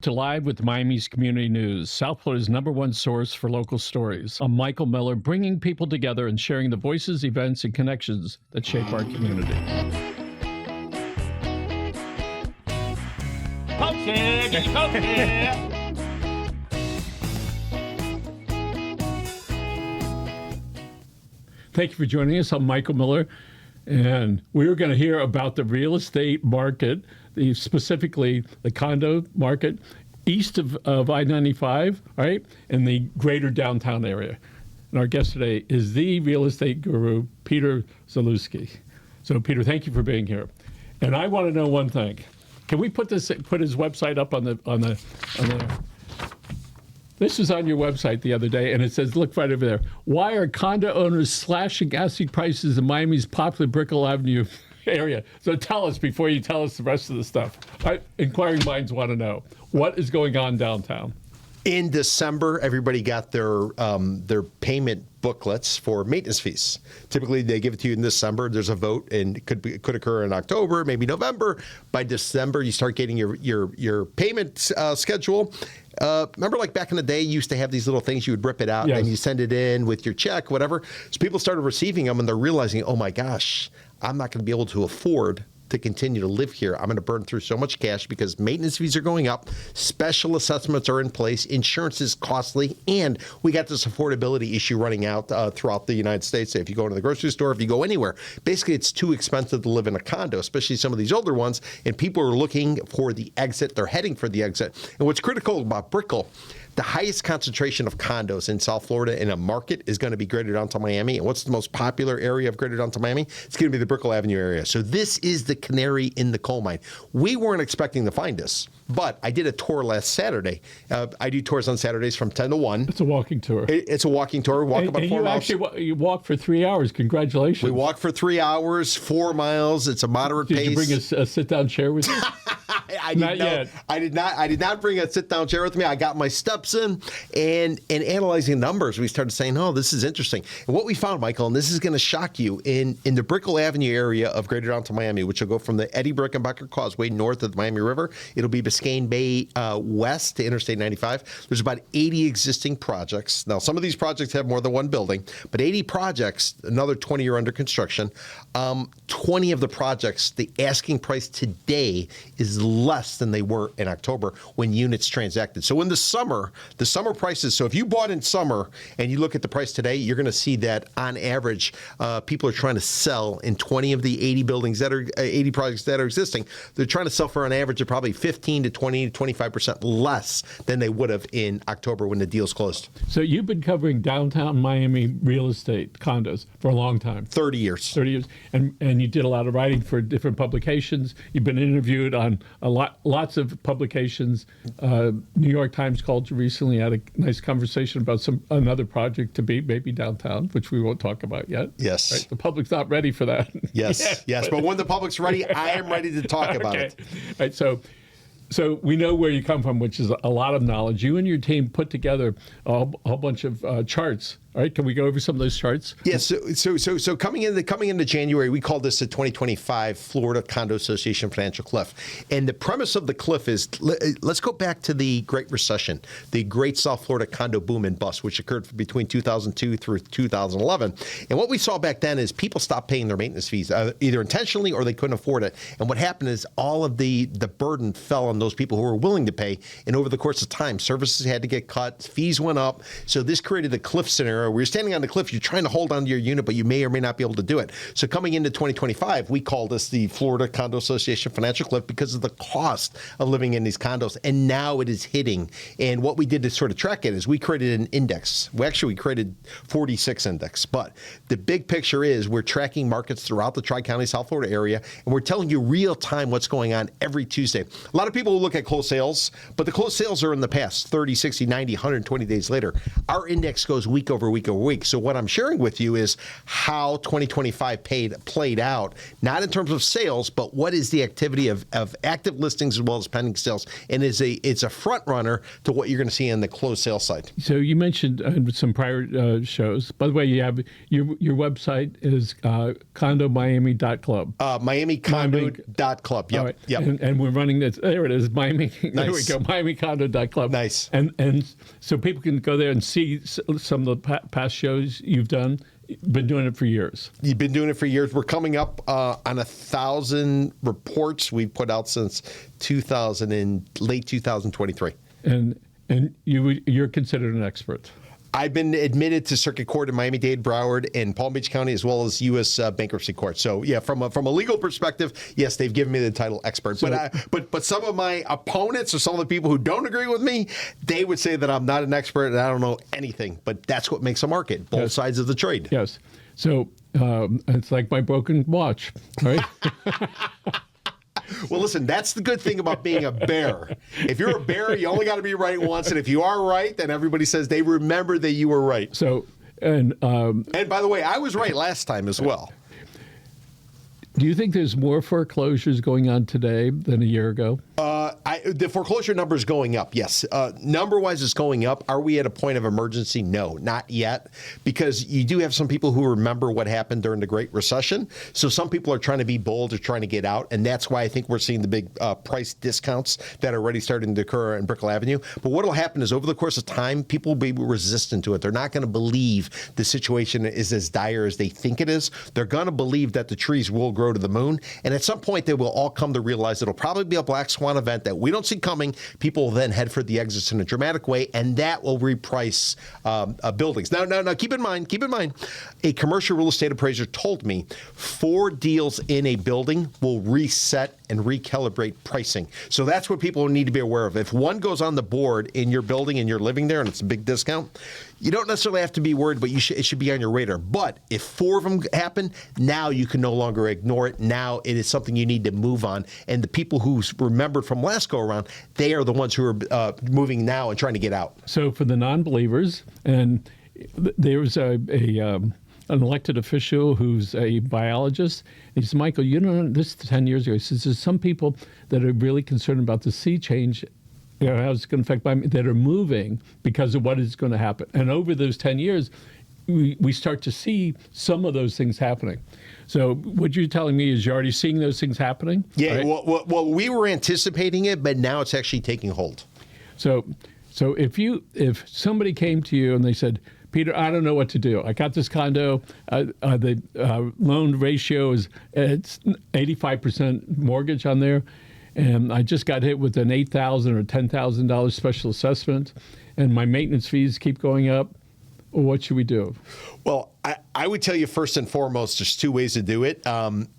To Live with Miami's Community News, South Florida's #1 source for local stories. I'm Michael Miller, bringing people together and sharing the voices, events, and connections that shape our community. Thank you for joining us. I'm Michael Miller, and we're going to hear about the real estate market, specifically the condo market east of I-95, right, in the greater downtown area. And our guest today is the real estate guru, Peter Zalewski. So, Peter, thank you for being here. And I want to know one thing. Can we put his website up on the? This was on your website the other day, and it says, look right over there. Why are condo owners slashing asking prices in Miami's popular Brickell Avenue area? So tell us before you tell us the rest of the stuff. Inquiring minds want to know. What is going on downtown? In December, everybody got their payment booklets for maintenance fees. Typically, they give it to you in December. There's a vote, and it could occur in October, maybe November. By December, you start getting your payment schedule. Remember, like back in the day, you used to have these little things. You would rip it out, yes, and you send it in with your check, whatever. So people started receiving them, and they're realizing, oh my gosh, I'm not going to be able to afford to continue to live here. I'm going to burn through so much cash because maintenance fees are going up, special assessments are in place, insurance is costly, and we got this affordability issue running out throughout the United States. If you go into the grocery store, if you go anywhere, basically it's too expensive to live in a condo, especially some of these older ones, and people are looking for the exit. They're heading for the exit. And what's critical about Brickell, the highest concentration of condos in South Florida in a market is going to be Greater Downtown Miami. And what's the most popular area of Greater Downtown Miami? It's going to be the Brickell Avenue area. So this is the canary in the coal mine. We weren't expecting to find this, but I did a tour last Saturday. I do tours on Saturdays from 10 to 1. It's a walking tour. It's a walking tour. We walk about 4 miles. You walked for 3 hours. Congratulations. We walked for 3 hours, 4 miles. It's a moderate pace. Did you bring a sit-down chair with you? Not yet. I did not bring a sit-down chair with me. I got my steps in, and analyzing numbers, we started saying, oh, this is interesting. And what we found, Michael, and this is going to shock you, in the Brickell Avenue area of Greater Downtown Miami, which will go from the Eddie Brickenbacker Causeway north of the Miami River, it'll be Biscayne Bay west to Interstate 95. There's about 80 existing projects. Now, some of these projects have more than one building, but 80 projects, another 20 are under construction. 20 of the projects, the asking price today is less than they were in October when units transacted. So in the summer prices, so if you bought in summer and you look at the price today, you're going to see that on average, people are trying to sell in 20 of the 80 buildings that are 80 projects that are existing. They're trying to sell for an average of probably 15 to 20 to 25% less than they would have in October when the deals closed. So you've been covering downtown Miami real estate condos for a long time. 30 years. 30 years. And you did a lot of writing for different publications. You've been interviewed on lots of publications. New York Times called you recently, had a nice conversation about another project to be maybe downtown, which we won't talk about yet. Yes. Right? The public's not ready for that. Yes, yes. But when the public's ready, I am ready to talk about it. Right. So we know where you come from, which is a lot of knowledge. You and your team put together a whole bunch of charts. All right, can we go over some of those charts? Yes. So coming into January, we call this the 2025 Florida Condo Association Financial Cliff. And the premise of the cliff is, let's go back to the Great Recession, the Great South Florida condo boom and bust, which occurred between 2002 through 2011. And what we saw back then is people stopped paying their maintenance fees, either intentionally or they couldn't afford it. And what happened is all of the burden fell on those people who were willing to pay. And over the course of time, services had to get cut, fees went up. So this created the cliff scenario where you're standing on the cliff, you're trying to hold on to your unit, but you may or may not be able to do it. So coming into 2025, we call this the Florida Condo Association Financial Cliff because of the cost of living in these condos. And now it is hitting. And what we did to sort of track it is we created an index. We created 46 index. But the big picture is we're tracking markets throughout the Tri-County South Florida area, and we're telling you real time what's going on every Tuesday. A lot of people will look at closed sales, but the closed sales are in the past, 30, 60, 90, 120 days later. Our index goes week over over week over week. So what I'm sharing with you is how 2025 played out, not in terms of sales, but what is the activity of active listings as well as pending sales. And it's a front runner to what you're going to see on the closed sale side. So you mentioned some prior shows. By the way, you have your website is condomiami.club. MiamiCondo.club. Yep. Right. Yep. And we're running this. There it is. Miami. Nice. There we go. MiamiCondo.club. Nice. And so people can go there and see some of the past shows you've done. Been doing it for years. You've been doing it for years. We're coming up on 1,000 reports we've put out since late 2023. And you're considered an expert. I've been admitted to circuit court in Miami-Dade, Broward, and Palm Beach County, as well as U.S. bankruptcy court. So, yeah, from a legal perspective, yes, they've given me the title expert. So, but some of my opponents or some of the people who don't agree with me, they would say that I'm not an expert and I don't know anything. But that's what makes a market, both sides of the trade. Yes. So it's like my broken watch, right? Well, listen, that's the good thing about being a bear. If you're a bear, you only got to be right once. And if you are right, then everybody says they remember that you were right. So, and by the way, I was right last time as well. Do you think there's more foreclosures going on today than a year ago? The foreclosure number is going up, yes. Number-wise, it's going up. Are we at a point of emergency? No, not yet, because you do have some people who remember what happened during the Great Recession. So some people are trying to be bold or trying to get out, and that's why I think we're seeing the big price discounts that are already starting to occur in Brickell Avenue. But what will happen is over the course of time, people will be resistant to it. They're not going to believe the situation is as dire as they think it is. They're going to believe that the trees will grow to the moon, and at some point they will all come to realize it'll probably be a black swan event that we don't see coming. People will then head for the exits in a dramatic way, and that will reprice buildings. Now, keep in mind, a commercial real estate appraiser told me 4 deals in a building will reset and recalibrate pricing. So that's what people need to be aware of. If one goes on the board in your building and you're living there and it's a big discount, you don't necessarily have to be worried, but it should be on your radar. But if 4 of them happen, now you can no longer ignore it. Now it is something you need to move on. And the people who remembered from last go around, they are the ones who are moving now and trying to get out. So for the non-believers, and there was an elected official who's a biologist. He says, Michael, you know, this 10 years ago, he says, there's some people that are really concerned about the sea change, you know, how it's going to affect Miami, that are moving because of what is going to happen. And over those 10 years, we start to see some of those things happening. So what you're telling me is you're already seeing those things happening? Yeah, right? well, we were anticipating it, but now it's actually taking hold. So if somebody came to you and they said, Peter, I don't know what to do. I got this condo. The loan ratio is it's 85% mortgage on there, and I just got hit with an $8,000 or $10,000 special assessment, and my maintenance fees keep going up. Well, what should we do? Well, I would tell you first and foremost, there's 2 ways to do it.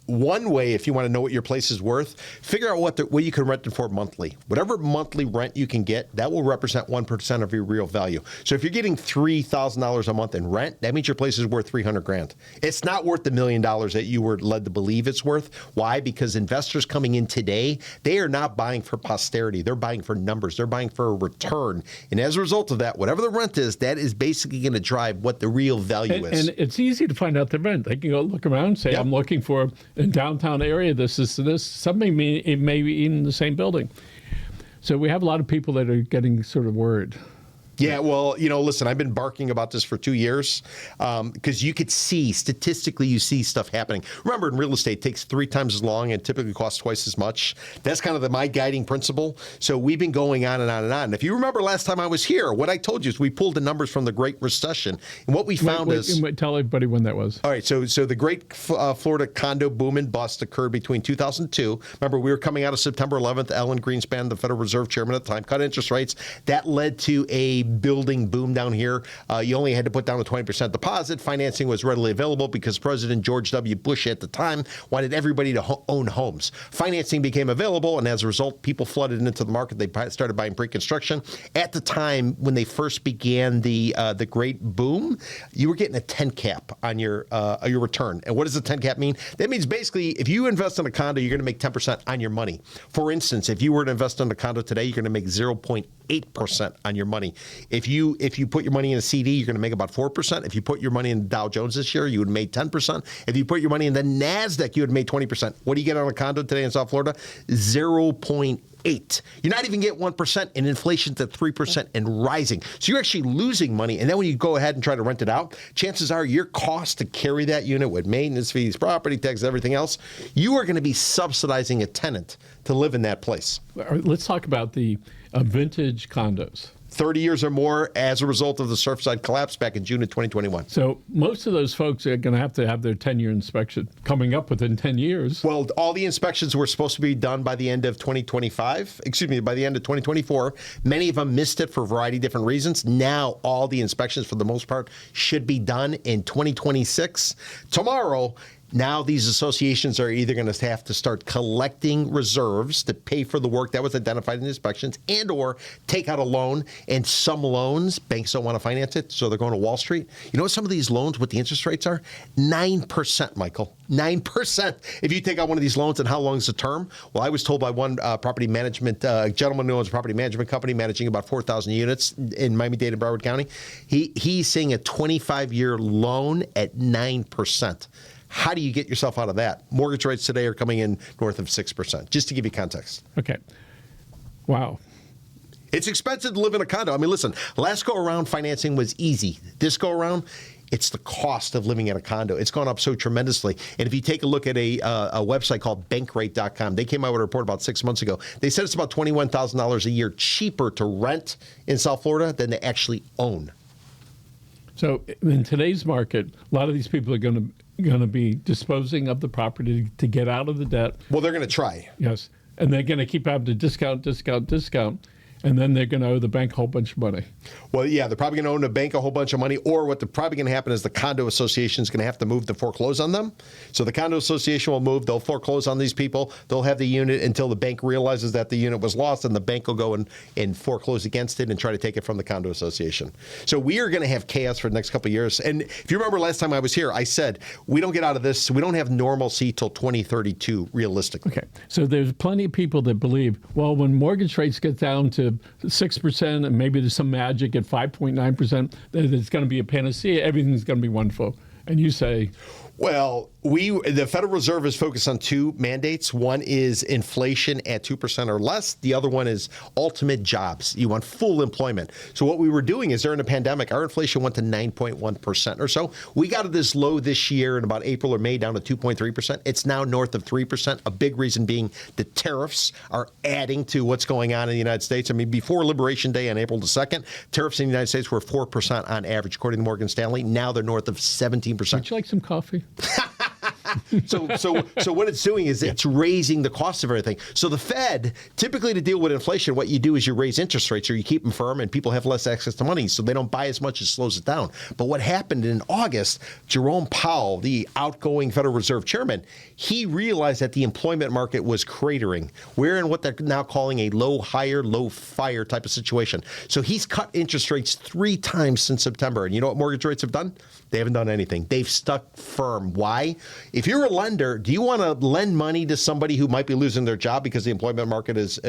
One way, if you want to know what your place is worth, figure out what you can rent it for monthly. Whatever monthly rent you can get, that will represent 1% of your real value. So if you're getting $3,000 a month in rent, that means your place is worth $300,000. It's not worth the $1 million that you were led to believe it's worth. Why? Because investors coming in today, they are not buying for posterity. They're buying for numbers. They're buying for a return. And as a result of that, whatever the rent is, that is basically going to drive what the real value is. And it's easy to find out the rent. They can go look around and say, I'm looking for a downtown area, this. Something it may be in the same building. So we have a lot of people that are getting sort of worried. Yeah, well, listen, I've been barking about this for 2 years because you could see, statistically, you see stuff happening. Remember, in real estate, it takes 3 times as long and typically costs twice as much. That's kind of my guiding principle. So we've been going on and on and on. And if you remember last time I was here, what I told you is we pulled the numbers from the Great Recession. And what we found is... Tell everybody when that was. All right, so the Great Florida condo boom and bust occurred between 2002. Remember, we were coming out of September 11th. Ellen Greenspan, the Federal Reserve Chairman at the time, cut interest rates. That led to a building boom down here. You only had to put down a 20% deposit. Financing was readily available because President George W. Bush at the time wanted everybody to own homes. Financing became available, and as a result, people flooded into the market. They started buying pre-construction. At the time when they first began the great boom, you were getting a 10 cap on your return. And what does a 10 cap mean? That means basically if you invest in a condo, you're going to make 10% on your money. For instance, if you were to invest in a condo today, you're going to make 0.8 8% on your money. If you put your money in a CD, you're going to make about 4%. If you put your money in the Dow Jones this year, you would have made 10%. If you put your money in the NASDAQ, you would have made 20%. What do you get on a condo today in South Florida? 0.8. You're not even getting 1%, and inflation's at 3% and rising. So you're actually losing money. And then when you go ahead and try to rent it out, chances are your cost to carry that unit with maintenance fees, property taxes, everything else, you are going to be subsidizing a tenant to live in that place. All right, let's talk about the vintage condos. 30 years or more as a result of the Surfside collapse back in June of 2021. So most of those folks are going to have their 10-year inspection coming up within 10 years. Well, all the inspections were supposed to be done by the end of 2025. Excuse me, by the end of 2024. Many of them missed it for a variety of different reasons. Now, all the inspections, for the most part, should be done in 2026. Tomorrow, now these associations are either going to have to start collecting reserves to pay for the work that was identified in the inspections and or take out a loan. And some loans, banks don't want to finance it, so they're going to Wall Street. You know what some of these loans, what the interest rates are? 9%, Michael. 9%. If you take out one of these loans, and how long is the term? Well, I was told by one property management gentleman who owns a property management company managing about 4,000 units in Miami-Dade and Broward County. He's saying a 25-year loan at 9%. How do you get yourself out of that? Mortgage rates today are coming in north of 6%, just to give you context. Okay. Wow. It's expensive to live in a condo. I mean, listen, last go around financing was easy. This go around, it's the cost of living in a condo. It's gone up so tremendously. And if you take a look at a website called bankrate.com, they came out with a report about 6 months ago. They said it's about $21,000 a year cheaper to rent in South Florida than they actually own. So in today's market, a lot of these people are going to be disposing of the property to get out of the debt. Well, they're going to try. Yes. And they're going to keep having to discount. And then they're going to owe the bank a whole bunch of money. Well, yeah, they're probably going to owe the bank a whole bunch of money, or what they're probably going to happen is the condo association is going to have to move to foreclose on them. So the condo association will move. They'll foreclose on these people. They'll have the unit until the bank realizes that the unit was lost, and the bank will go and foreclose against it and try to take it from the condo association. So we are going to have chaos for the next couple of years. And if you remember last time I was here, I said we don't get out of this. We don't have normalcy till 2032, realistically. Okay. So there's plenty of people that believe, well, when mortgage rates get down to 6% and maybe there's some magic at 5.9%, that it's going to be a panacea. Everything's going to be wonderful. And you say, well, the Federal Reserve is focused on two mandates. One is inflation at 2% or less. The other one is ultimate jobs. You want full employment. So what we were doing is during the pandemic, our inflation went to 9.1% or so. We got to this low this year in about April or May down to 2.3%. It's now north of 3%. A big reason being the tariffs are adding to what's going on in the United States. I mean, before Liberation Day on April the 2nd, tariffs in the United States were 4% on average, according to Morgan Stanley. Now they're north of 17%. would you like some coffee? So what it's doing is it's raising the cost of everything. So the Fed, typically to deal with inflation, what you do is you raise interest rates or you keep them firm and people have less access to money, so they don't buy as much, it slows it down. But what happened in August, Jerome Powell, the outgoing Federal Reserve chairman, he realized that the employment market was cratering. We're in what they're now calling a low hire, low fire type of situation. So he's cut interest rates 3 times since September. And you know what mortgage rates have done? They haven't done anything. They've stuck firm. Why? If you're a lender, do you want to lend money to somebody who might be losing their job because the employment market is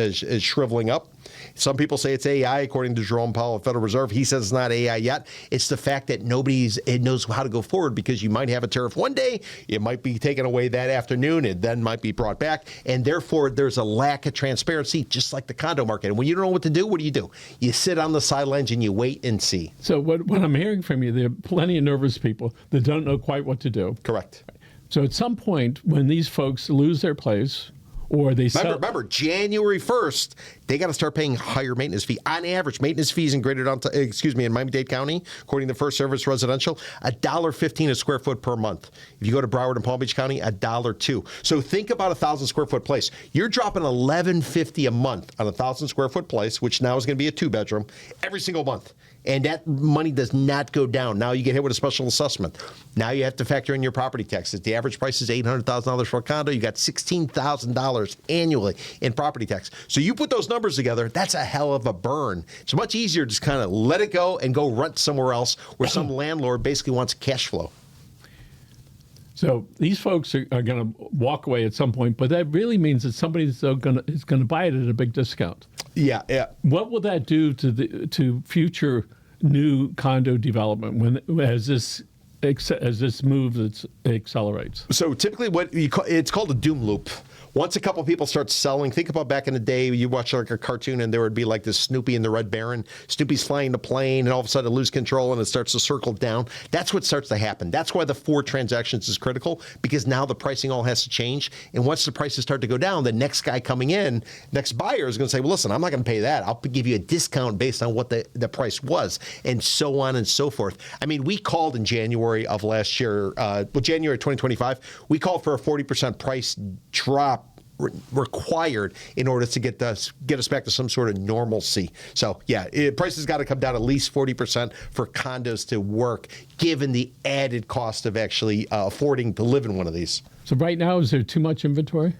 shriveling up? Some people say it's AI, according to Jerome Powell of Federal Reserve. He says it's not AI yet. It's the fact that nobody knows how to go forward, because you might have a tariff one day, it might be taken away that afternoon, and then might be brought back. And therefore, there's a lack of transparency, just like the condo market. And when you don't know what to do, what do? You sit on the sidelines and you wait and see. So what I'm hearing from you, there are plenty of nervous people that don't know quite what to do. Correct. So at some point, when these folks lose their place, or they sell... Remember, January 1st, they got to start paying higher maintenance fee. On average, maintenance fees in in Miami-Dade County, according to First Service Residential, $1.15 a square foot per month. If you go to Broward and Palm Beach County, $1.02. So think about a 1,000 square foot place. You're dropping $11.50 a month on a 1,000 square foot place, which now is going to be a 2-bedroom, every single month. And that money does not go down. Now you get hit with a special assessment. Now you have to factor in your property taxes. The average price is $800,000 for a condo. You got $16,000 annually in property tax. So you put those numbers together, that's a hell of a burn. It's much easier to just kind of let it go and go rent somewhere else where some landlord basically wants cash flow. So these folks are going to walk away at some point, but that really means that somebody is going to buy it at a big discount. Yeah, yeah. What will that do to future new condo development as this move accelerates? So typically, it's called a doom loop. Once a couple people start selling, think about back in the day, you watch like a cartoon and there would be like this Snoopy and the Red Baron. Snoopy's flying the plane and all of a sudden it loses control and it starts to circle down. That's what starts to happen. That's why the 4 transactions is critical, because now the pricing all has to change. And once the prices start to go down, the next guy coming in, next buyer is going to say, well, listen, I'm not going to pay that. I'll give you a discount based on what the price was, and so on and so forth. I mean, we called in January of last year, January 2025, we called for a 40% price drop required in order to get us back to some sort of normalcy. So yeah, prices got to come down at least 40% for condos to work, given the added cost of actually affording to live in one of these. So right now, is there too much inventory?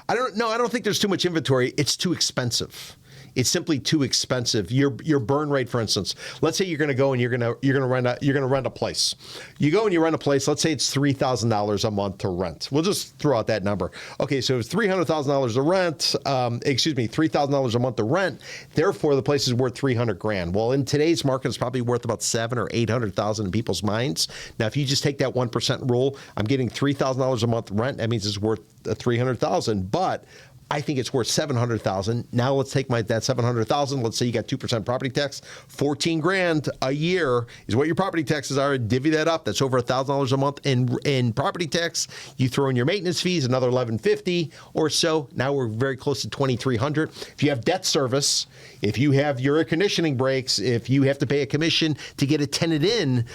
I don't think there's too much inventory. It's too expensive. It's simply too expensive. Your burn rate, for instance, let's say you're going to go and you're going to rent a place. You go and you rent a place. Let's say it's $3,000 a month to rent. We'll just throw out that number. Okay, so it's $300,000 to rent. $3,000 a month to rent. Therefore, the place is worth $300,000. Well, in today's market, it's probably worth about $700,000 or $800,000 in people's minds. Now, if you just take that 1% rule, I'm getting $3,000 a month rent. That means it's worth $300,000, but I think it's worth $700,000. Now let's take that $700,000. Let's say you got 2% property tax, $14,000 a year is what your property taxes are. Divvy that up. That's over $1,000 a month in property tax. You throw in your maintenance fees, another $1,150 or so. Now we're very close to $2,300. If you have debt service, if you have your air conditioning breaks, if you have to pay a commission to get a tenant in,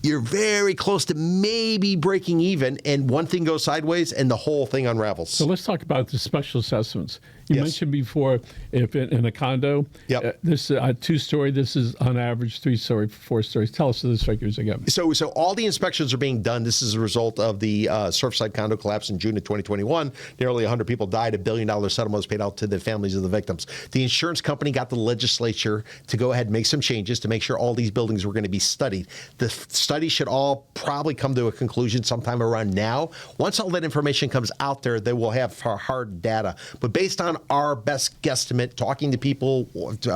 you're very close to maybe breaking even, and one thing goes sideways and the whole thing unravels. So let's talk about the special assessments. You Yes. mentioned before, if in a condo, Yep. this 2-story, this is on average 3-story, 4 stories. Tell us those figures again. So all the inspections are being done. This is a result of the Surfside condo collapse in June of 2021. Nearly 100 people died. $1 billion settlement was paid out to the families of the victims. The insurance company got the legislature to go ahead and make some changes to make sure all these buildings were going to be studied. The study should all probably come to a conclusion sometime around now. Once all that information comes out there, they will have hard data. But based on our best guesstimate, talking to people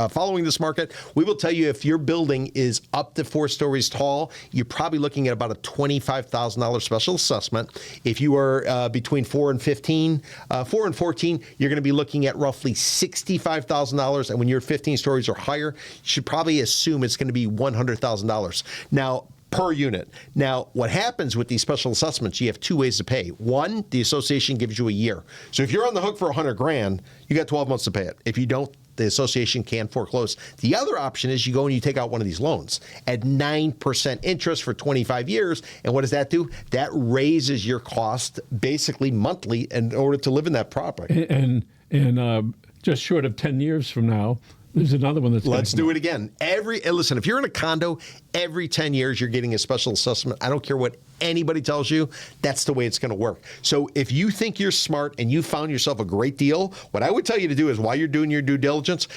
following this market, we will tell you if your building is up to 4 stories tall, you're probably looking at about a $25,000 special assessment. If you are between 4 and 14, you're going to be looking at roughly $65,000. And when you're 15 stories or higher, you should probably assume it's going to be $100,000. Now, per unit. Now, what happens with these special assessments, you have 2 ways to pay. One, the association gives you a year. So if you're on the hook for $100,000, you got 12 months to pay it. If you don't, the association can foreclose. The other option is you go and you take out one of these loans at 9% interest for 25 years. And what does that do? That raises your cost basically monthly in order to live in that property. And just short of 10 years from now, there's another one that's Let's do it again. Listen, if you're in a condo, every 10 years you're getting a special assessment. I don't care what anybody tells you, that's the way it's going to work. So if you think you're smart and you found yourself a great deal, what I would tell you to do is while you're doing your due diligence,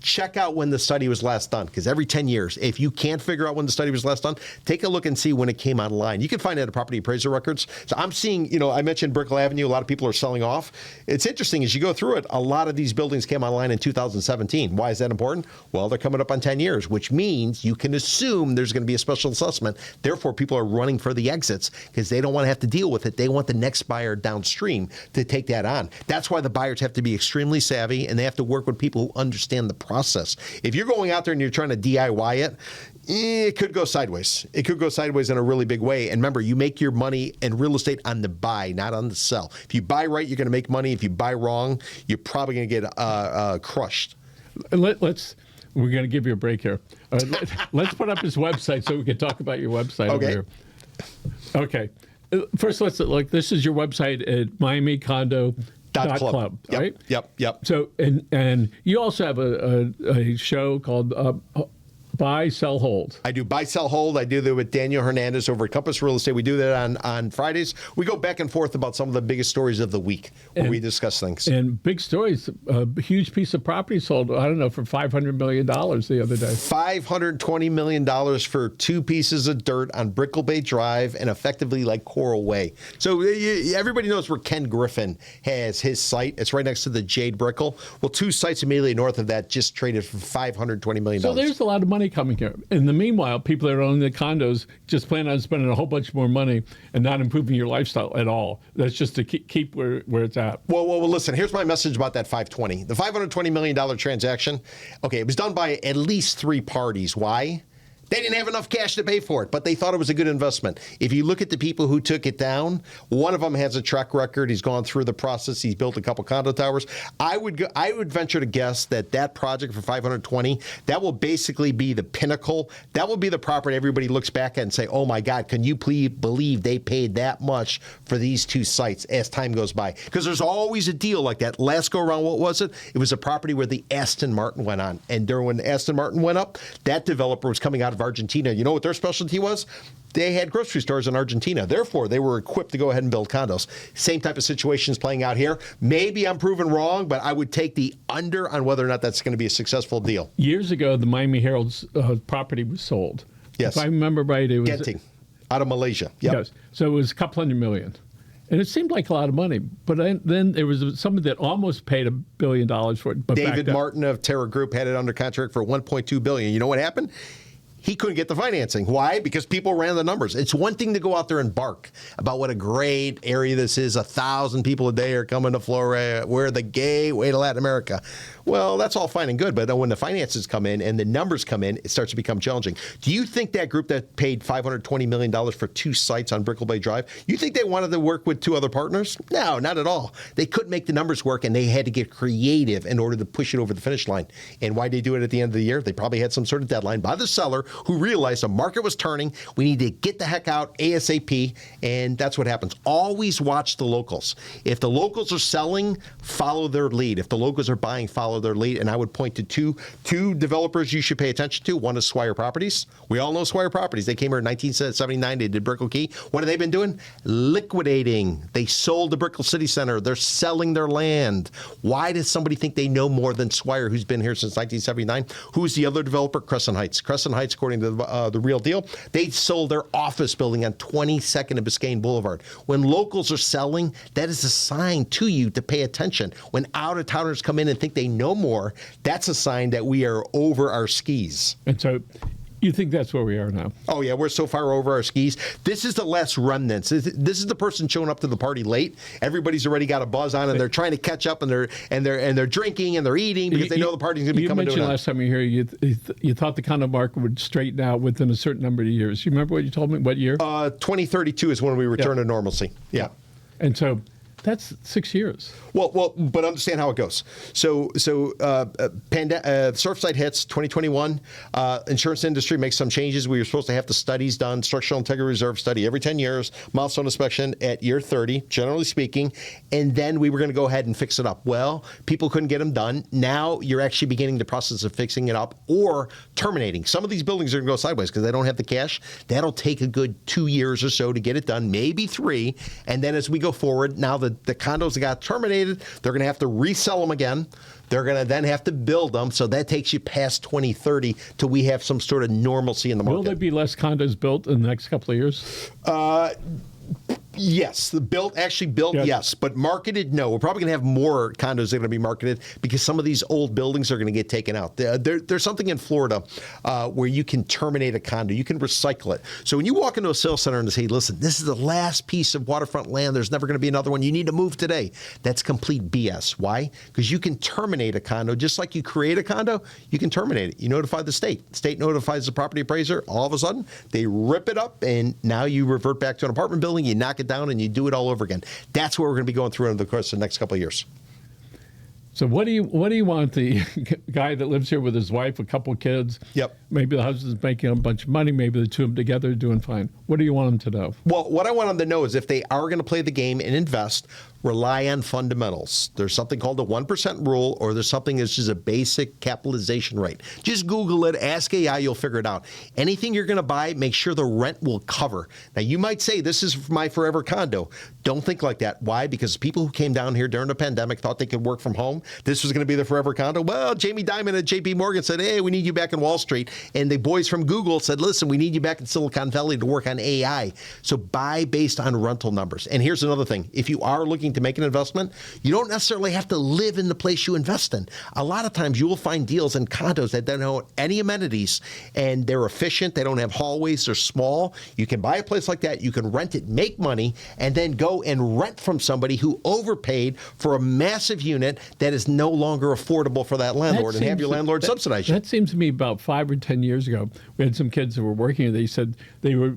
check out when the study was last done, because every 10 years, if you can't figure out when the study was last done, take a look and see when it came online. You can find it at property appraiser records. So I'm seeing, I mentioned Brickell Avenue, a lot of people are selling off. It's interesting, as you go through it, a lot of these buildings came online in 2017. Why is that important? Well, they're coming up on 10 years, which means you can assume there's going to be a special assessment. Therefore, people are running for the exits because they don't want to have to deal with it. They want the next buyer downstream to take that on. That's why the buyers have to be extremely savvy, and they have to work with people who understand the process. If you're going out there and you're trying to DIY it, it could go sideways. It could go sideways in a really big way. And remember, you make your money in real estate on the buy, not on the sell. If you buy right, you're going to make money. If you buy wrong, you're probably going to get crushed. We're going to give you a break here. Let's put up his website so we can talk about your website over here. Okay. First, let's look. This is your website at Miami Condo. .club, right? Yep. So, and you also have a show called buy, sell, hold. I do buy, sell, hold. I do that with Daniel Hernandez over at Compass Real Estate. We do that on Fridays. We go back and forth about some of the biggest stories of the week where we discuss things. And big stories, a huge piece of property sold, I don't know, for $500 million the other day. $520 million for 2 pieces of dirt on Brickell Bay Drive and effectively like Coral Way. So everybody knows where Ken Griffin has his site. It's right next to the Jade Brickell. Well, 2 sites immediately north of that just traded for $520 million. So there's a lot of money coming here. In the meanwhile, people that are owning the condos just plan on spending a whole bunch more money and not improving your lifestyle at all. That's just to keep where it's at. Well, listen, here's my message about that 520. The $520 million transaction, okay, it was done by at least 3 parties. Why? They didn't have enough cash to pay for it, but they thought it was a good investment. If you look at the people who took it down, one of them has a track record. He's gone through the process. He's built a couple condo towers. I would venture to guess that project for 520, that will basically be the pinnacle. That will be the property everybody looks back at and say, oh my God, can you please believe they paid that much for these 2 sites as time goes by? Because there's always a deal like that. Last go around, what was it? It was a property where the Aston Martin went on. And during when Aston Martin went up, that developer was coming out of Argentina. You know what their specialty was? They had grocery stores in Argentina. Therefore, they were equipped to go ahead and build condos. Same type of situation is playing out here. Maybe I'm proven wrong, but I would take the under on whether or not that's going to be a successful deal. Years ago, the Miami Herald's property was sold. Yes. If I remember right, it was Genting, out of Malaysia. Yep. Yes. So it was a couple $100 million. And it seemed like a lot of money. But then there was someone that almost paid $1 billion for it. But David Martin of Terra Group had it under contract for $1.2 billion. You know what happened? He couldn't get the financing. Why? Because people ran the numbers. It's one thing to go out there and bark about what a great area this is. 1,000 people a day are coming to Florida. We're the gateway to Latin America. Well, that's all fine and good, but then when the finances come in and the numbers come in, it starts to become challenging. Do you think that group that paid $520 million for 2 sites on Brickell Bay Drive, you think they wanted to work with 2 other partners? No, not at all. They couldn't make the numbers work, and they had to get creative in order to push it over the finish line. And why they do it at the end of the year? They probably had some sort of deadline by the seller who realized the market was turning. We need to get the heck out ASAP, and that's what happens. Always watch the locals. If the locals are selling, follow their lead. If the locals are buying, follow their lead. And I would point to two developers you should pay attention to. One is Swire Properties. We all know Swire Properties. They came here in 1979. They did Brickell Key. What have they been doing? Liquidating. They sold the Brickell City Center. They're selling their land. Why does somebody think they know more than Swire, who's been here since 1979? Who's the other developer? Crescent Heights. Crescent Heights, according to the Real Deal, they sold their office building on 22nd and Biscayne Boulevard. When locals are selling, that is a sign to you to pay attention. When out-of-towners come in and think they know more, that's a sign that we are over our skis. And so you think that's where we are now? Oh, yeah, we're so far over our skis. This is the last remnants. This is the person showing up to the party late. Everybody's already got a buzz on, and they're trying to catch up, and they're drinking and they're eating because they know the party's going to be coming to an end. You mentioned last time you were here, you thought the condo market would straighten out within a certain number of years. You remember what you told me? What year? 2032 is when we return to normalcy. Yeah. And so that's 6 years. Well, but understand how it goes. So Surfside hits 2021. Insurance industry makes some changes. We were supposed to have the studies done, structural integrity reserve study every 10 years, milestone inspection at year 30, generally speaking, and then we were going to go ahead and fix it up. Well, people couldn't get them done. Now you're actually beginning the process of fixing it up or terminating. Some of these buildings are going to go sideways because they don't have the cash. That'll take a good 2 years or so to get it done, maybe 3. And then as we go forward, now the condos that got terminated, they're going to have to resell them again. They're going to then have to build them. So that takes you past 2030 till we have some sort of normalcy in the market. Will there be less condos built in the next couple of years? Yes, built, yes, but marketed, no. We're probably going to have more condos that are going to be marketed because some of these old buildings are going to get taken out. There's something in Florida where you can terminate a condo. You can recycle it. So when you walk into a sales center and say, listen, this is the last piece of waterfront land. There's never going to be another one. You need to move today. That's complete BS. Why? Because you can terminate a condo. Just like you create a condo, you can terminate it. You notify the state. The state notifies the property appraiser. All of a sudden, they rip it up, and now you revert back to an apartment building. You knock it down, and you do it all over again. That's what we're going to be going through in the course of the next couple of years. So what do you want the guy that lives here with his wife, a couple of kids? Yep. Maybe the husband's making a bunch of money. Maybe the 2 of them together are doing fine. What do you want them to know? Well, what I want them to know is if they are going to play the game and invest, rely on fundamentals. There's something called the 1% rule, or there's something that's just a basic capitalization rate. Just Google it, ask AI, you'll figure it out. Anything you're going to buy, make sure the rent will cover. Now, you might say, this is my forever condo. Don't think like that. Why? Because people who came down here during the pandemic thought they could work from home. This was going to be the forever condo. Well, Jamie Dimon at JP Morgan said, hey, we need you back in Wall Street. And the boys from Google said, listen, we need you back in Silicon Valley to work on AI. So buy based on rental numbers. And here's another thing. If you are looking to make an investment, you don't necessarily have to live in the place you invest in. A lot of times you will find deals in condos that don't have any amenities, and they're efficient. They don't have hallways. They're small. You can buy a place like that. You can rent it, make money, and then go and rent from somebody who overpaid for a massive unit that is no longer affordable for that landlord, and have your landlord subsidize you. That seems to me about 5 or 10 years ago. We had some kids that were working, and they said they were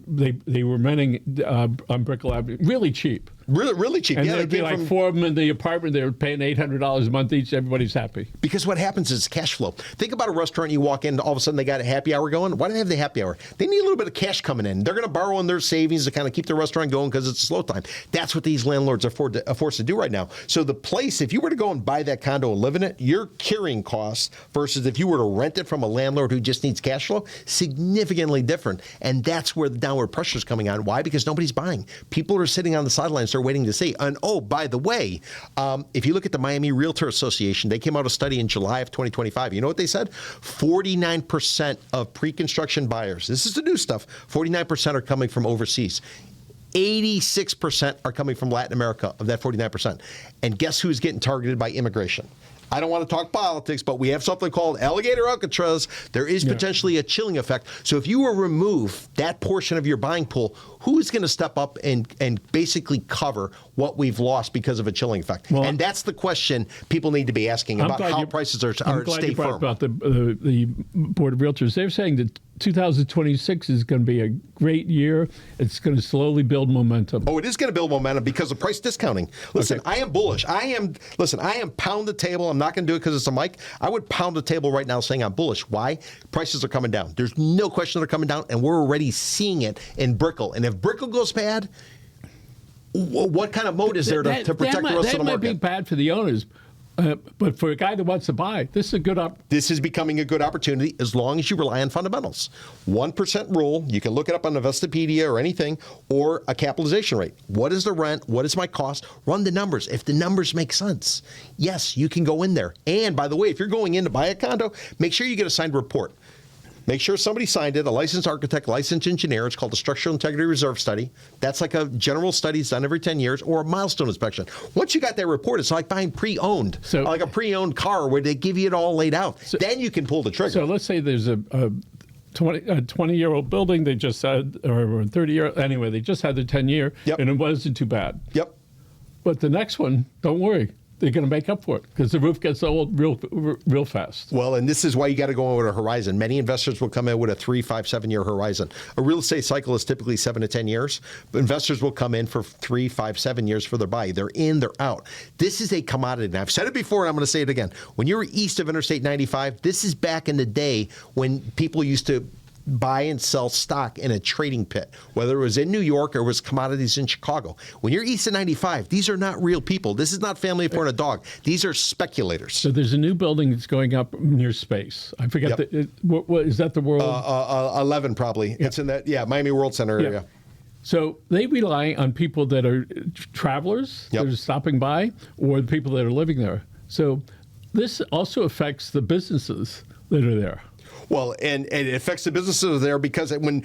renting on Brickell Avenue really cheap. Really cheap. And yeah, there'd be like 4 of them in the apartment. They were paying $800 a month each. Everybody's happy. Because what happens is cash flow. Think about a restaurant. You walk in, all of a sudden they got a happy hour going. Why do they have the happy hour? They need a little bit of cash coming in. They're going to borrow in their savings to kind of keep the restaurant going because it's a slow time. That's what these landlords are forced to do right now. So the place, if you were to go and buy that condo and live in it, your carrying costs versus if you were to rent it from a landlord who just needs cash flow, significantly different. And that's where the downward pressure is coming on. Why? Because nobody's buying. People are sitting on the sidelines. They're waiting to see. And oh, by the way, if you look at the Miami Realtor Association, they came out a study in July of 2025. You know what they said? 49% of pre-construction buyers, this is the new stuff, 49% are coming from overseas. 86% are coming from Latin America of that 49%. And guess who's getting targeted by immigration? I don't want to talk politics, but we have something called alligator Alcatraz. There is potentially a chilling effect. So if you were to remove that portion of your buying pool, who's going to step up and basically cover what we've lost because of a chilling effect? Well, and that's the question people need to be asking about how prices are stay firm. About the Board of Realtors. They're saying that 2026 is going to be a great year. It's going to slowly build momentum. Oh, it is going to build momentum because of price discounting. Listen, I am bullish. I am pound the table. I'm not going to do it because it's a mic. I would pound the table right now saying I'm bullish. Why? Prices are coming down. There's no question they're coming down, and we're already seeing it in Brickell. And if Brickell goes bad, what kind of moat is there to protect the rest of the market? That might be bad for the owners. But for a guy that wants to buy, this is a good This is becoming a good opportunity as long as you rely on fundamentals. 1% rule, you can look it up on Investopedia or anything, or a capitalization rate. What is the rent? What is my cost? Run the numbers. If the numbers make sense, yes, you can go in there. And by the way, if you're going in to buy a condo, make sure you get a signed report. Make sure somebody signed it, a licensed architect, licensed engineer. It's called a Structural Integrity Reserve Study. That's like a general study done every 10 years, or a milestone inspection. Once you got that report, it's like buying pre-owned, like a pre-owned car where they give you it all laid out. Then you can pull the trigger. So let's say there's a 20-year-old building. They just had, or 30-year, anyway, they just had their 10-year, and it wasn't too bad. Yep. But the next one, don't worry. They're going to make up for it because the roof gets old real fast. Well, and this is why you got to go in with a horizon. Many investors will come in with a 3, 5, 7-year horizon. A real estate cycle is typically 7 to 10 years. But investors will come in for 3, 5, 7 years for their buy. They're in, they're out. This is a commodity. And I've said it before, and I'm going to say it again. When you were east of Interstate 95, this is back in the day when people used to buy and sell stock in a trading pit, whether it was in New York or it was commodities in Chicago. When you're east of 95, these are not real people. This is not family for a dog. These are speculators. So there's a new building that's going up near space. I forget, what is that the World? 11 probably. Yep. It's in that, Miami World Center area. Yep. So they rely on people that are travelers that are stopping by, or the people that are living there. So this also affects the businesses that are there. Well, and it affects the businesses there because when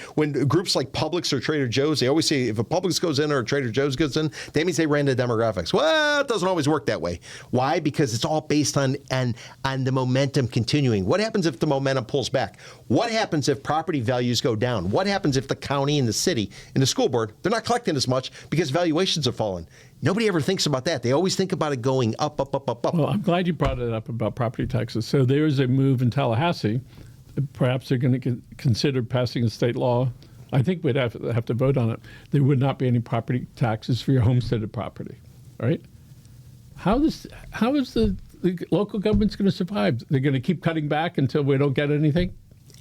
groups like Publix or Trader Joe's, they always say if a Publix goes in or a Trader Joe's goes in, that means they ran the demographics. Well, it doesn't always work that way. Why? Because it's all based on the momentum continuing. What happens if the momentum pulls back? What happens if property values go down? What happens if the county and the city and the school board, they're not collecting as much because valuations have fallen? Nobody ever thinks about that. They always think about it going up, up, up, up, up. Well, I'm glad you brought it up about property taxes. So there's a move in Tallahassee. Perhaps they're going to consider passing a state law. I think we'd have to vote on it. There would not be any property taxes for your homesteaded property, right? How is the local government's going to survive? They're going to keep cutting back until we don't get anything?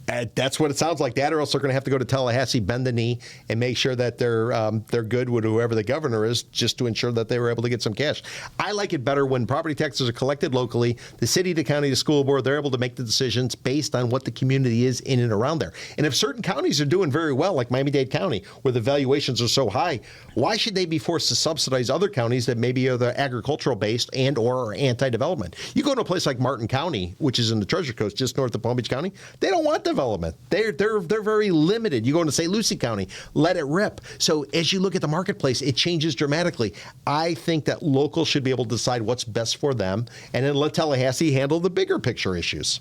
That's what it sounds like. That, or else they're going to have to go to Tallahassee, bend the knee, and make sure that they're good with whoever the governor is, just to ensure that they were able to get some cash. I like it better when property taxes are collected locally. The city, the county, the school board, they're able to make the decisions based on what the community is in and around there. And if certain counties are doing very well, like Miami-Dade County, where the valuations are so high, why should they be forced to subsidize other counties that maybe are the agricultural based and or are anti-development? You go to a place like Martin County, which is in the Treasure Coast, just north of Palm Beach County, they don't want development. They're very limited. You go into St. Lucie County, let it rip. So as you look at the marketplace, it changes dramatically. I think that locals should be able to decide what's best for them, and then let Tallahassee handle the bigger picture issues.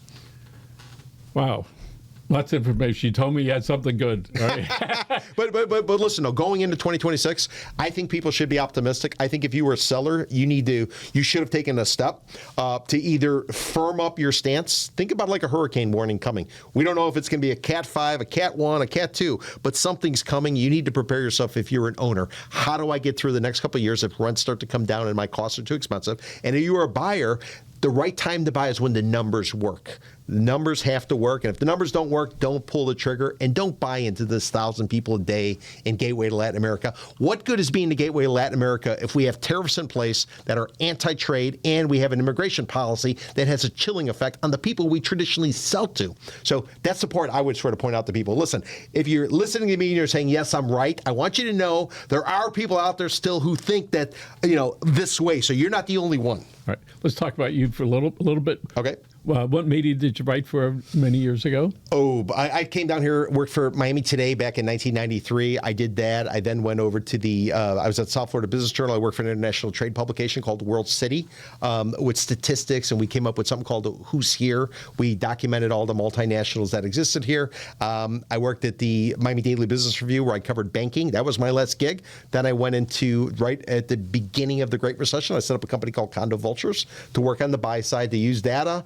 Wow. Lots of information. You told me you had something good. Right? But listen, though, going into 2026, I think people should be optimistic. I think if you were a seller, you should have taken a step to either firm up your stance. Think about like a hurricane warning coming. We don't know if it's going to be a Cat 5, a Cat 1, a Cat 2, but something's coming. You need to prepare yourself if you're an owner. How do I get through the next couple of years if rents start to come down and my costs are too expensive? And if you are a buyer, the right time to buy is when the numbers work. The numbers have to work, and if the numbers don't work, don't pull the trigger, and don't buy into this 1,000 people a day in Gateway to Latin America. What good is being the Gateway to Latin America if we have tariffs in place that are anti-trade and we have an immigration policy that has a chilling effect on the people we traditionally sell to? So that's the part I would sort of point out to people. Listen, if you're listening to me and you're saying, yes, I'm right, I want you to know there are people out there still who think that, this way, so you're not the only one. All right. Let's talk about you for a little bit. Okay. What media did you write for many years ago? Oh, I came down here, worked for Miami Today back in 1993. I did that. I then went over to I was at South Florida Business Journal. I worked for an international trade publication called World City with statistics, and we came up with something called Who's Here. We documented all the multinationals that existed here. I worked at the Miami Daily Business Review where I covered banking. That was my last gig. Then I went into, right at the beginning of the Great Recession, I set up a company called Condo to work on the buy side to use data.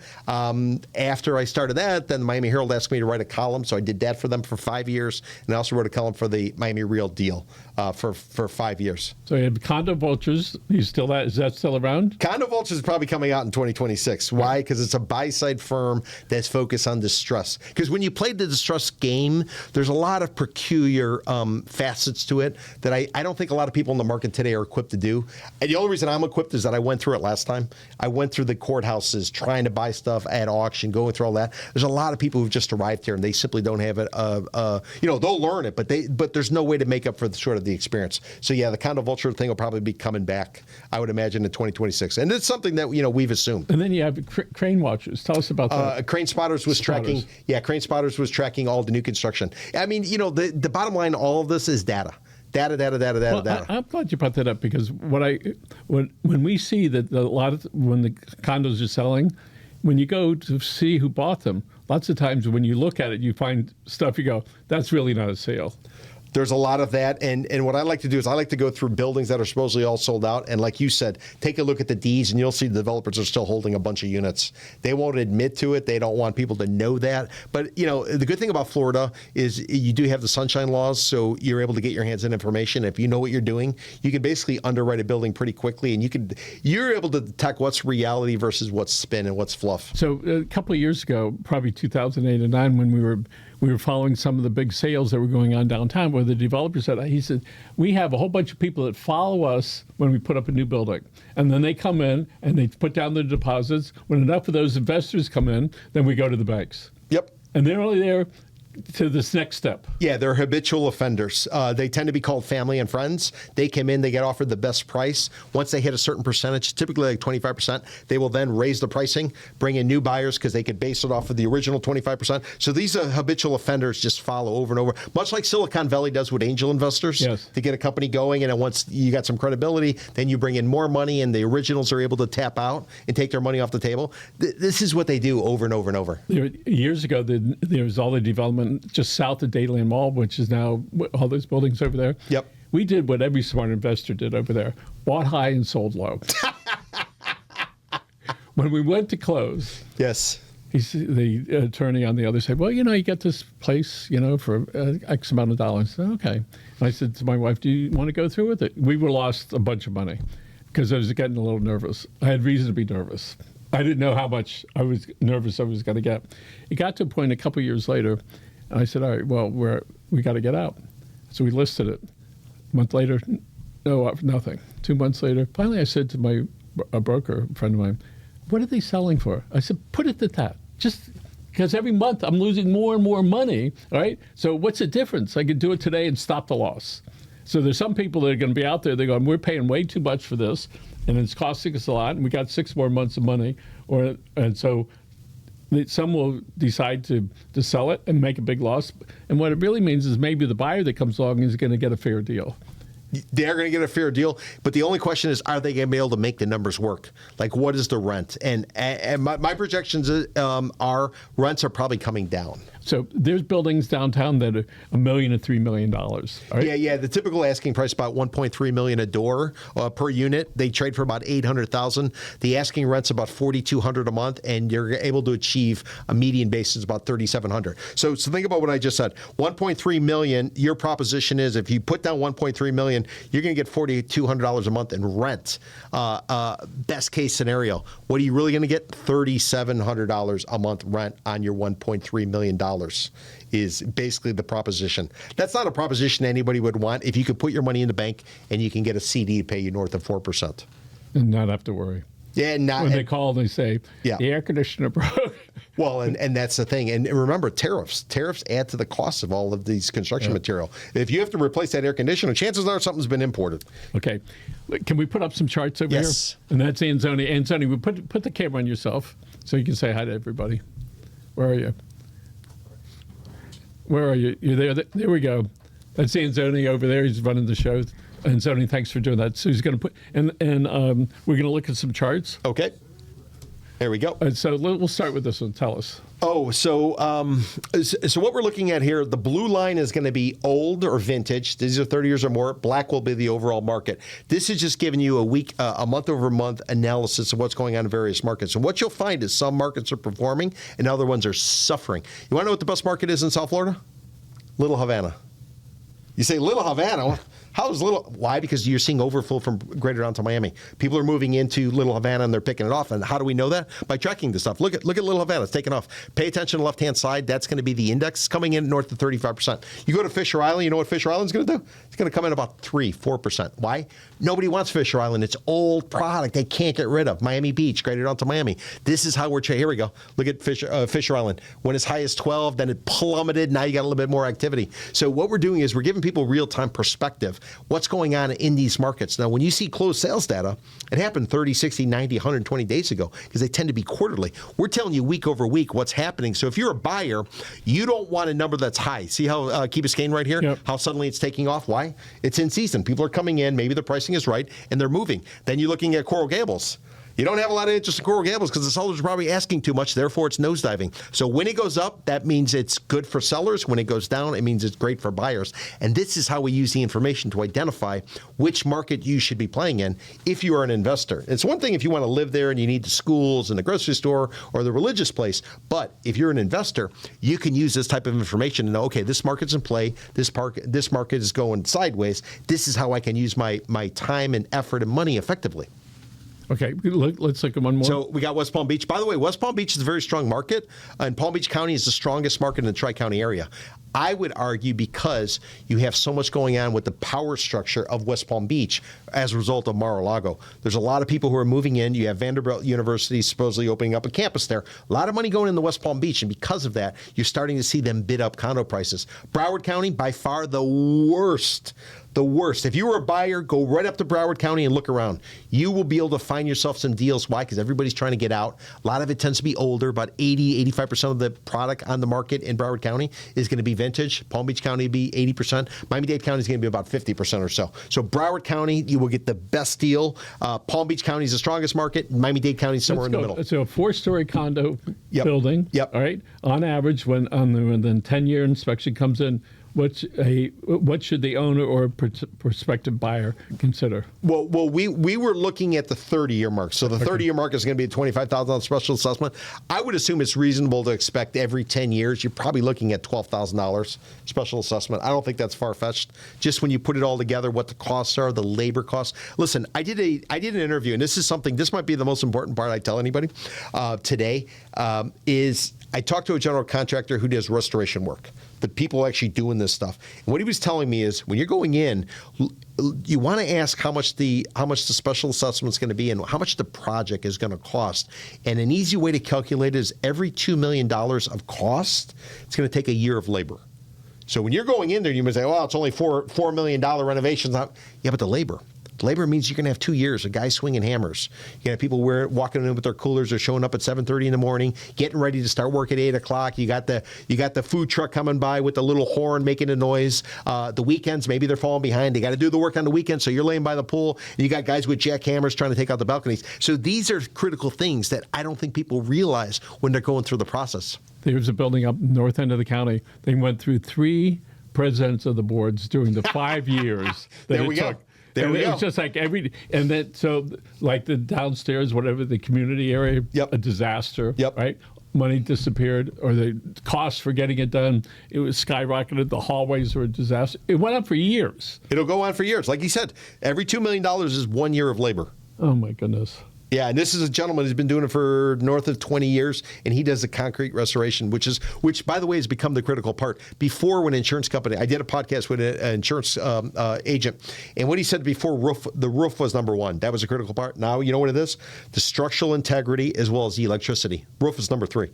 After I started that, then the Miami Herald asked me to write a column, so I did that for them for 5 years, and I also wrote a column for the Miami Real Deal for 5 years. So you have Condo Vultures. Is that still around? Condo Vultures is probably coming out in 2026. Why? Because it's a buy-side firm that's focused on distress. Because when you play the distress game, there's a lot of peculiar facets to it that I don't think a lot of people in the market today are equipped to do. And the only reason I'm equipped is that I went through it last time. I went through the courthouses trying to buy stuff at auction, going through all that. There's a lot of people who've just arrived here and they simply don't have it. They'll learn it, but there's no way to make up for the experience. So yeah, the Condo Vulture thing will probably be coming back, I would imagine, in 2026. And it's something that we've assumed. And then you have Crane Watchers. Tell us about that. Crane Spotters was tracking. Yeah, Crane Spotters was tracking all the new construction. I mean, the bottom line, all of this is data. Data. I'm glad you brought that up because when we see that when the condos are selling, when you go to see who bought them, lots of times when you look at it, you find stuff you go, that's really not a sale. There's a lot of that, and what I like to do is I like to go through buildings that are supposedly all sold out, and like you said, take a look at the deeds, and you'll see the developers are still holding a bunch of units. They won't admit to it. They don't want people to know that. But, the good thing about Florida is you do have the sunshine laws, so you're able to get your hands on information. If you know what you're doing, you can basically underwrite a building pretty quickly, and you're able to detect what's reality versus what's spin and what's fluff. So a couple of years ago, probably 2008 and 9, when we were following some of the big sales that were going on downtown, where the developer said, we have a whole bunch of people that follow us when we put up a new building. And then they come in and they put down their deposits. When enough of those investors come in, then we go to the banks. Yep. And they're only there to this next step. Yeah, they're habitual offenders. They tend to be called family and friends. They come in, they get offered the best price. Once they hit a certain percentage, typically like 25%, they will then raise the pricing, bring in new buyers because they could base it off of the original 25%. So these habitual offenders just follow over and over, much like Silicon Valley does with angel investors. Yes. To get a company going, and then once you got some credibility, then you bring in more money and the originals are able to tap out and take their money off the table. This is what they do over and over and over. Years ago, there was all the development just south of Dayland Mall, which is now all those buildings over there. Yep. We did what every smart investor did over there. Bought high and sold low. When we went to close, yes, the attorney on the other side, well, you get this place, for X amount of dollars. I said, okay. And I said to my wife, do you want to go through with it? We were lost a bunch of money because I was getting a little nervous. I had reason to be nervous. I didn't know how much I was nervous I was going to get. It got to a point a couple years later, and I said, all right, well, we got to get out. So we listed it. A month later, no, nothing. 2 months later, finally I said to a broker, a friend of mine, what are they selling for? I said, put it at that. Just because every month I'm losing more and more money, all right? So what's the difference? I could do it today and stop the loss. So there's some people that are going to be out there, they're going, we're paying way too much for this, and it's costing us a lot, and we got 6 more months of money. And so some will decide to sell it and make a big loss. And what it really means is maybe the buyer that comes along is going to get a fair deal. They're going to get a fair deal, but the only question is, are they going to be able to make the numbers work? Like, what is the rent? And my projections are rents are probably coming down. So there's buildings downtown that are $1 million to $3 million. Right? Yeah. The typical asking price is about $1.3 million a door per unit. They trade for about $800,000. The asking rent's about $4,200 a month, and you're able to achieve a median basis about $3,700. So think about what I just said. $1.3 million. Your proposition is if you put down $1.3 million, you're going to get $4,200 a month in rent. Best case scenario. What are you really going to get? $3,700 a month rent on your $1.3 million is basically the proposition. That's not a proposition anybody would want if you could put your money in the bank and you can get a CD to pay you north of 4%. And not have to worry. Yeah, when they call and they say, the air conditioner broke. Well, and that's the thing. And remember, tariffs add to the cost of all of these construction material. If you have to replace that air conditioner, chances are something's been imported. Okay. Can we put up some charts over here? And that's Anzoni. Anzoni, we put the camera on yourself so you can say hi to everybody. Where are you? Where are you? You're there. There we go. That's Anzoni over there. He's running the show. Anzoni, thanks for doing that. So he's going to put, and we're going to look at some charts. Okay. There we go. And so we'll start with this one. Tell us. Oh, so what we're looking at here, the blue line is going to be old or vintage. These are 30 years or more. Black will be the overall market. This is just giving you a month-over-month analysis of what's going on in various markets. And what you'll find is some markets are performing and other ones are suffering. You want to know what the best market is in South Florida? Little Havana. You say Little Havana? How is Little? Why? Because you're seeing overflow from greater down to Miami. People are moving into Little Havana and they're picking it off. And how do we know that? By tracking this stuff. Look at Little Havana. It's taking off. Pay attention to the left-hand side. That's going to be the index coming in north of 35%. You go to Fisher Island. You know what Fisher Island's going to do? It's going to come in about 4%. Why? Nobody wants Fisher Island. It's old product they can't get rid of. Miami Beach, greater down to Miami. This is how we're here we go. Look at Fisher Island. When as high as 12, then it plummeted. Now you got a little bit more activity. So what we're doing is we're giving people real-time perspective. What's going on in these markets? Now, when you see closed sales data, it happened 30, 60, 90, 120 days ago because they tend to be quarterly. We're telling you week over week what's happening. So if you're a buyer, you don't want a number that's high. See how Key Biscayne right here? Yep. How suddenly it's taking off? Why? It's in season. People are coming in. Maybe the pricing is right, and they're moving. Then you're looking at Coral Gables. You don't have a lot of interest in Coral Gables because the sellers are probably asking too much, therefore it's nosediving. So when it goes up, that means it's good for sellers. When it goes down, it means it's great for buyers. And this is how we use the information to identify which market you should be playing in if you are an investor. It's one thing if you want to live there and you need the schools and the grocery store or the religious place, but if you're an investor, you can use this type of information to know, okay, this market's in play, this market is going sideways, this is how I can use my time and effort and money effectively. Okay, let's look at one more. So we got West Palm Beach. By the way, West Palm Beach is a very strong market, and Palm Beach County is the strongest market in the Tri-County area. I would argue because you have so much going on with the power structure of West Palm Beach as a result of Mar-a-Lago. There's a lot of people who are moving in. You have Vanderbilt University supposedly opening up a campus there. A lot of money going into West Palm Beach, and because of that, you're starting to see them bid up condo prices. Broward County, by far the worst. The worst. If you were a buyer, go right up to Broward County and look around. You will be able to find yourself some deals. Why? Because everybody's trying to get out. A lot of it tends to be older. About 85% of the product on the market in Broward County is going to be vintage. Palm Beach County will be 80%. Miami-Dade County is going to be about 50% or so. So Broward County, you will get the best deal. Palm Beach County is the strongest market. Miami-Dade County is somewhere in the middle. So a 4-story condo Yep. building. Yep. All right. On average, when the 10-year inspection comes in, what should the owner or prospective buyer consider? Well, we were looking at the 30-year mark. So the 30-year mark is going to be a $25,000 special assessment. I would assume it's reasonable to expect every 10 years you're probably looking at $12,000 special assessment. I don't think that's far-fetched. Just when you put it all together, what the costs are, the labor costs. Listen, I did an interview, and this might be the most important part I tell anybody today, is I talked to a general contractor who does restoration work, the people actually doing this stuff. And what he was telling me is when you're going in, you want to ask how much the special assessment is going to be and how much the project is going to cost. And an easy way to calculate it is every $2 million of cost, it's going to take a year of labor. So when you're going in there, you might say, well, it's only $4 million renovations. Yeah, but the labor. Labor means you're going to have 2 years of guys swinging hammers. You're going to have people walking in with their coolers. They're showing up at 7:30 in the morning, getting ready to start work at 8 o'clock. You got the food truck coming by with the little horn making a noise. The weekends, maybe they're falling behind. They got to do the work on the weekend, so you're laying by the pool, and you got guys with jackhammers trying to take out the balconies. So these are critical things that I don't think people realize when they're going through the process. There's a building up north end of the county. They went through 3 presidents of the boards during the 5 years that it took. There we go. It's just like like the downstairs, whatever, the community area, Yep. a disaster, Yep. right? Money disappeared, or the cost for getting it done, it was skyrocketed. The hallways were a disaster. It went on for years. It'll go on for years. Like you said, every $2 million is 1 year of labor. Oh, my goodness. Yeah, and this is a gentleman who's been doing it for north of 20 years, and he does the concrete restoration, which, by the way, has become the critical part. Before, when an insurance company, I did a podcast with an insurance agent, and what he said before, the roof was number one. That was a critical part. Now, you know what it is? The structural integrity as well as the electricity. Roof is number 3.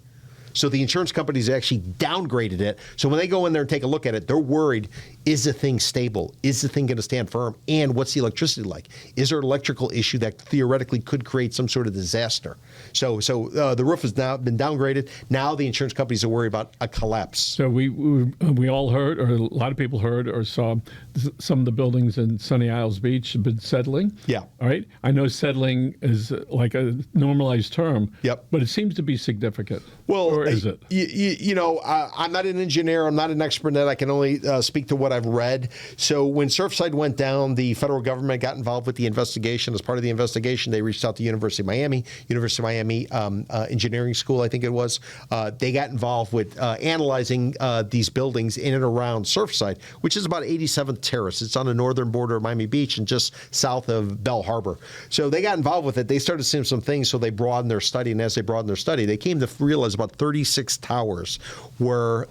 So the insurance companies actually downgraded it. So when they go in there and take a look at it, they're worried, is the thing stable? Is the thing going to stand firm? And what's the electricity like? Is there an electrical issue that theoretically could create some sort of disaster? So the roof has now been downgraded. Now the insurance companies are worried about a collapse. So we all heard, or a lot of people heard or saw some of the buildings in Sunny Isles Beach have been settling. Yeah. All right. I know settling is like a normalized term. Yep. But it seems to be significant. Well, or is it? I'm not an engineer. I'm not an expert in that. I can only speak to what I've read. So when Surfside went down, the federal government got involved with the investigation. As part of the investigation, they reached out to University of Miami Engineering School, I think it was. They got involved with analyzing these buildings in and around Surfside, which is about 87th Terrace. It's on the northern border of Miami Beach and just south of Bell Harbor. So they got involved with it. They started seeing some things, so they broadened their study. And as they broadened their study, they came to realize about 36 towers were,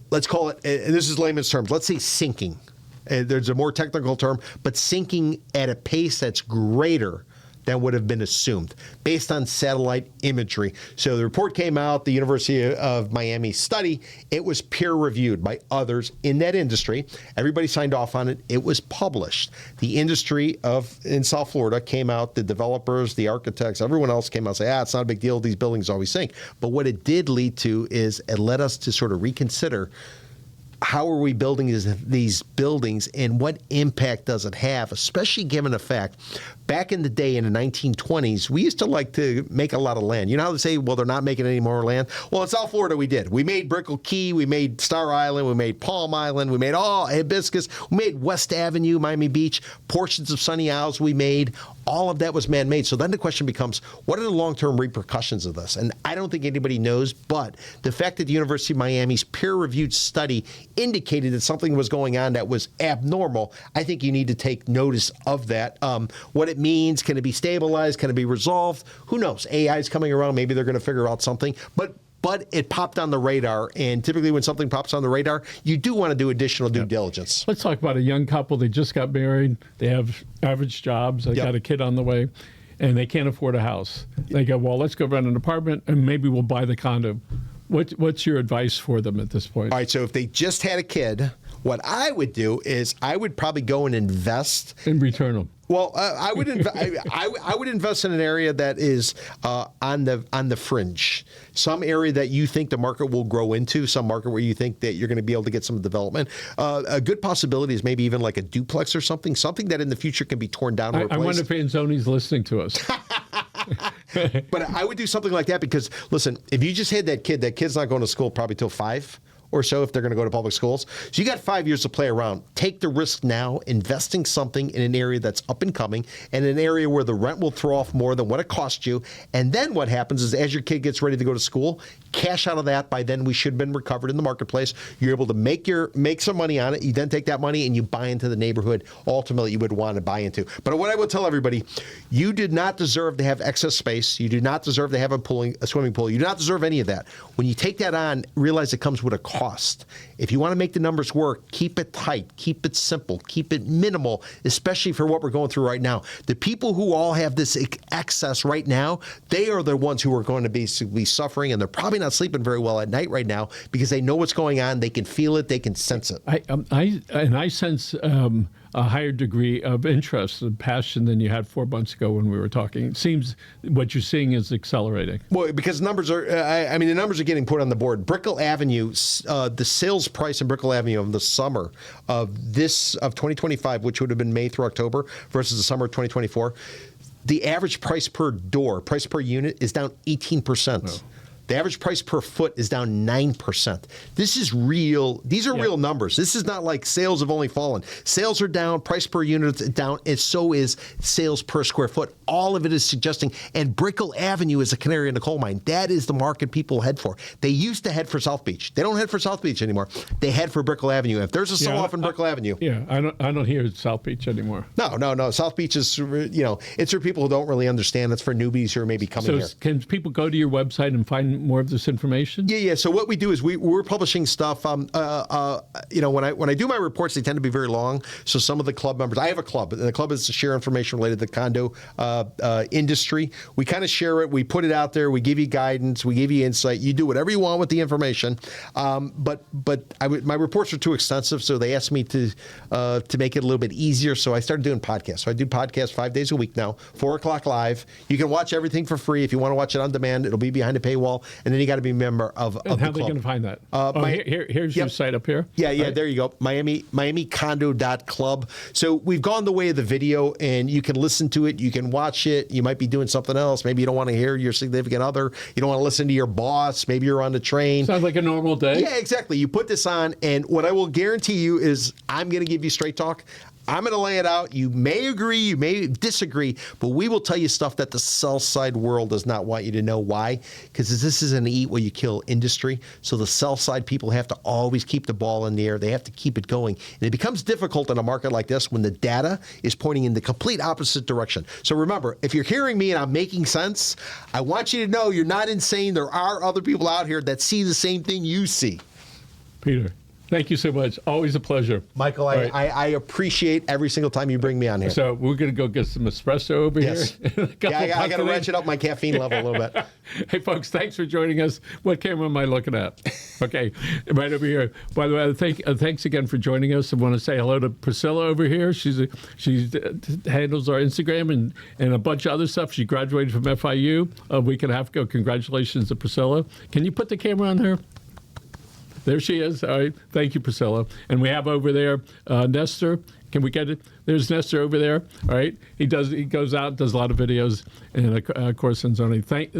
let's call it, and this is layman's terms, let's say sinking. There's a more technical term, but sinking at a pace that's greater than would have been assumed based on satellite imagery. So the report came out, the University of Miami study. It was peer reviewed by others in that industry. Everybody signed off on it. It was published. The industry in South Florida came out, the developers, the architects, everyone else came out and said, it's not a big deal. These buildings always sink. But what it did lead to is it led us to sort of reconsider, how are we building these buildings and what impact does it have, especially given the fact back in the day in the 1920s, we used to like to make a lot of land. You know how they say, well, they're not making any more land? Well, in South Florida, we did. We made Brickell Key, we made Star Island, we made Palm Island, we made Hibiscus, we made West Avenue, Miami Beach, portions of Sunny Isles we made. All of that was man-made. So then the question becomes, what are the long-term repercussions of this? And I don't think anybody knows, but the fact that the University of Miami's peer-reviewed study indicated that something was going on that was abnormal, I think you need to take notice of that. What it means, can it be stabilized? Can it be resolved? Who knows? AI is coming around. Maybe they're going to figure out something. But it popped on the radar, and typically when something pops on the radar, you do want to do additional due diligence. Let's talk about a young couple. They just got married. They have average jobs. They got a kid on the way, and they can't afford a house. They go, well, let's go rent an apartment, and maybe we'll buy the condo. What's your advice for them at this point? All right, so if they just had a kid, what I would do is I would probably go and invest. And return them. Well, I would I would invest in an area that is on the fringe, some area that you think the market will grow into, some market where you think that you're going to be able to get some development. A good possibility is maybe even like a duplex or something that in the future can be torn down and replaced. I wonder if Anzoni's listening to us. But I would do something like that because, listen, if you just had that kid's not going to school probably till 5. or so if they're going to go to public schools. So you got 5 years to play around. Take the risk now, investing something in an area that's up and coming, and an area where the rent will throw off more than what it cost you. And then what happens is as your kid gets ready to go to school, cash out of that. By then we should have been recovered in the marketplace. You're able to make some money on it. You then take that money and you buy into the neighborhood ultimately you would want to buy into. But what I will tell everybody, you did not deserve to have excess space. You do not deserve to have a swimming pool. You do not deserve any of that. When you take that on, realize it comes with a cost. If you want to make the numbers work, keep it tight, keep it simple, keep it minimal, especially for what we're going through right now. The people who all have this excess right now, they are the ones who are going to be suffering, and they're probably not sleeping very well at night right now because they know what's going on. They can feel it. They can sense it. I sense a higher degree of interest and passion than you had 4 months ago when we were talking. It seems what you're seeing is accelerating. Well, because numbers are, the numbers are getting put on the board. Brickell Avenue, the sales price in Brickell Avenue of the summer of 2025, which would have been May through October, versus the summer of 2024, the average price per door, price per unit, is down 18%. Oh. The average price per foot is down 9%. This is real. These are real numbers. This is not like sales have only fallen. Sales are down, price per unit is down, and so is sales per square foot. All of it is suggesting, and Brickell Avenue is a canary in the coal mine. That is the market people head for. They used to head for South Beach. They don't head for South Beach anymore. They head for Brickell Avenue. If there's a sell-off in Brickell Avenue. Yeah, I don't hear South Beach anymore. No. South Beach is, it's for people who don't really understand. It's for newbies who are maybe coming here. So can people go to your website and find more of this information? Yeah. So what we do is we're publishing stuff. When I do my reports, they tend to be very long. So some of the club members, I have a club, and the club is to share information related to the condo industry. We kind of share it. We put it out there. We give you guidance. We give you insight. You do whatever you want with the information. But my reports are too extensive, so they asked me to make it a little bit easier. So I started doing podcasts. So I do podcasts 5 days a week now, 4 o'clock live. You can watch everything for free. If you want to watch it on demand, it'll be behind a paywall. And then you got to be a member of the club. How are they going to find that? Here's your site up here. Yeah, right. There you go. MiamiCondo.club. So we've gone the way of the video, and you can listen to it. You can watch it. You might be doing something else. Maybe you don't want to hear your significant other. You don't want to listen to your boss. Maybe you're on the train. Sounds like a normal day. Yeah, exactly. You put this on, and what I will guarantee you is I'm going to give you straight talk. I'm going to lay it out. You may agree, you may disagree, but we will tell you stuff that the sell side world does not want you to know. Why? Because this is an eat what you kill industry. So the sell side people have to always keep the ball in the air. They have to keep it going. And it becomes difficult in a market like this when the data is pointing in the complete opposite direction. So remember, if you're hearing me and I'm making sense, I want you to know you're not insane. There are other people out here that see the same thing you see. Peter, thank you so much. Always a pleasure. Michael, I appreciate every single time you bring me on here. So we're going to go get some espresso over here. I got to ratchet up my caffeine level a little bit. Hey, folks, thanks for joining us. What camera am I looking at? Okay, right over here. By the way, thanks again for joining us. I want to say hello to Priscilla over here. She handles our Instagram and a bunch of other stuff. She graduated from FIU a week and a half ago. Congratulations to Priscilla. Can you put the camera on her? There she is. All right. Thank you, Priscilla. And we have over there Nestor. Can we get it? There's Nestor over there. All right. He goes out, does a lot of videos, and of course, and Zoni. Thank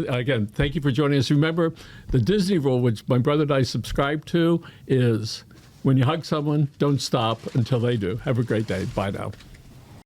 you for joining us. Remember, the Disney rule, which my brother and I subscribe to, is when you hug someone, don't stop until they do. Have a great day. Bye now.